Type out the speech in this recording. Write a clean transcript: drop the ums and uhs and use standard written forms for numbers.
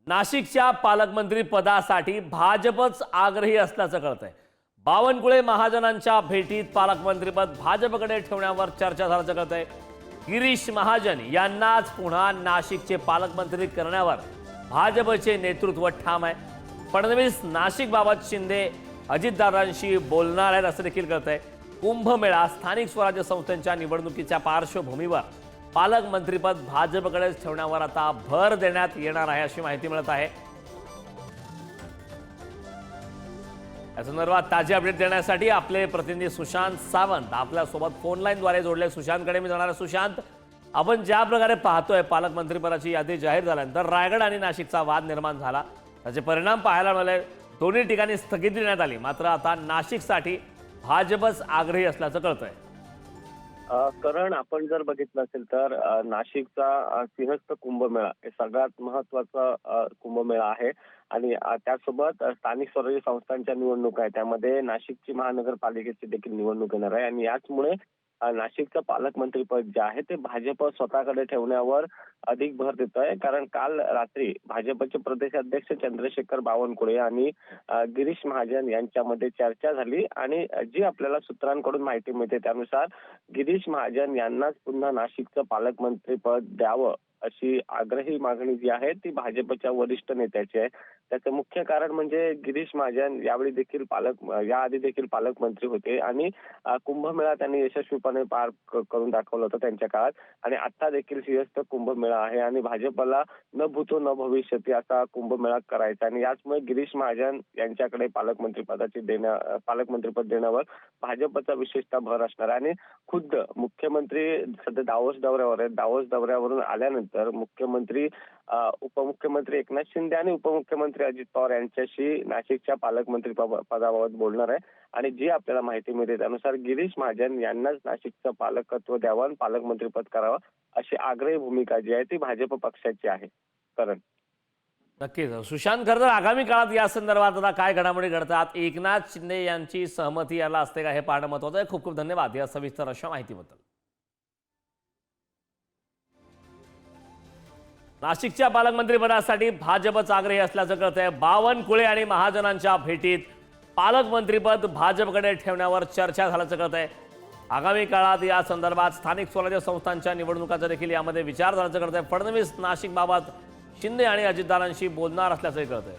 नाशिकच्या पालकमंत्री पदासाठी भाजपच आग्रही असल्याचं कळतंय। बावनकुळे महाजनांच्या भेटीत पालकमंत्रीपद भाजपकडे ठेवण्यावर चर्चा झाल्याचं कळतंय। गिरीश महाजन यांनाच पुन्हा नाशिकचे पालकमंत्री करण्यावर भाजपचे नेतृत्व ठाम आहे। फडणवीस नाशिकबाबत शिंदे अजितदादांशी बोलणार आहेत असं देखील कळतंय। कुंभमेळा स्थानिक स्वराज्य संस्थांच्या निवडणुकीच्या पार्श्वभूमीवर पालकमंत्रीपद भाजपकडेच ठेवण्यावर आता भर देण्यात येणार आहे अशी माहिती मिळत आहे। या संदर्भात ताजी अपडेट देण्यासाठी आपले प्रतिनिधी सुशांत सावंत आपल्या सोबत फोन लाईनद्वारे जोडले। सुशांतकडे मी जाणार आहे। सुशांत, आपण ज्या प्रकारे पाहतोय पालकमंत्रीपदाची यादी जाहीर झाल्यानंतर रायगड आणि नाशिकचा वाद निर्माण झाला, त्याचे परिणाम पाहायला मिळाले। दोन्ही ठिकाणी स्थगिती देण्यात आली, मात्र आता नाशिकसाठी भाजपच आग्रही असल्याचं कळतंय। करण, आपण जर बघितलं असेल तर नाशिकचा सिंहस्थ कुंभमेळा हे सगळ्यात महत्वाचा कुंभमेळा आहे आणि त्यासोबत स्थानिक स्वराज्य संस्थांच्या निवडणुका आहे, त्यामध्ये नाशिकची महानगरपालिकेची देखील निवडणूक येणार आहे आणि याचमुळे नाशिकचं पालकमंत्रीपद जे आहे ते भाजप स्वतःकडे ठेवण्यावर अधिक भर देत आहे। कारण काल रात्री भाजपचे प्रदेशाध्यक्ष चंद्रशेखर बावनकुळे आणि गिरीश महाजन यांच्यामध्ये चर्चा झाली आणि जी आपल्याला सूत्रांकडून माहिती मिळते त्यानुसार गिरीश महाजन यांनाच पुन्हा नाशिकचं पालकमंत्रीपद द्यावं अशी आग्रही मागणी जी आहे ती भाजपच्या वरिष्ठ नेत्याची आहे। त्याचं मुख्य कारण म्हणजे गिरीश महाजन याआधी देखील पालकमंत्री होते आणि कुंभमेळा त्यांनी यशस्वीपणे पार करून दाखवलं होतं त्यांच्या काळात आणि आता देखील सिंहस्थ कुंभमेळा आहे आणि भाजपला न भूतो न भविष्यती असा कुंभमेळा करायचा आणि याचमुळे गिरीश महाजन यांच्याकडे पालकमंत्रीपद देण्यावर भाजपचा विशेषतः भर असणार आहे। आणि खुद्द मुख्यमंत्री सध्या दावोस दौऱ्यावर आहेत। दावोस दौऱ्यावरून आल्यानंतर मुख्यमंत्री उपमुख्यमंत्री एकनाथ शिंदे आणि उपमुख्यमंत्री अजित पवार यांच्याशी नाशिकच्या पालकमंत्री पदाबाबत बोलणार आहे आणि जी आपल्याला माहिती मिळते त्यानुसार गिरीश महाजन यांनाच नाशिकचं पालकत्व द्यावं आणि पालकमंत्रीपद करावं अशी आग्रही भूमिका जी आहे ती भाजप पक्षाची आहे। करण, नक्कीच सुशांत, खरं तर आगामी काळात या संदर्भात आता काय घडामोडी घडतात, एकनाथ शिंदे यांची सहमती याला असते का हे पाहणं महत्त्वाचं आहे। खूप खूप धन्यवाद या सविस्तर अशा माहितीबद्दल। नाशिकच्या पालकमंत्रीपदासाठी भाजपच आग्रही असल्याचं कळतंय। बावनकुळे आणि महाजनांच्या भेटीत पालकमंत्रीपद भाजपकडे ठेवण्यावर चर्चा झाल्याचं कळतंय। आगामी काळात या संदर्भात स्थानिक स्वराज्य संस्थांच्या निवडणुकाचा देखील यामध्ये विचार झाल्याचं कळतंय। फडणवीस नाशिकबाबत शिंदे आणि अजितदादांशी बोलणार असल्याचंही कळतंय।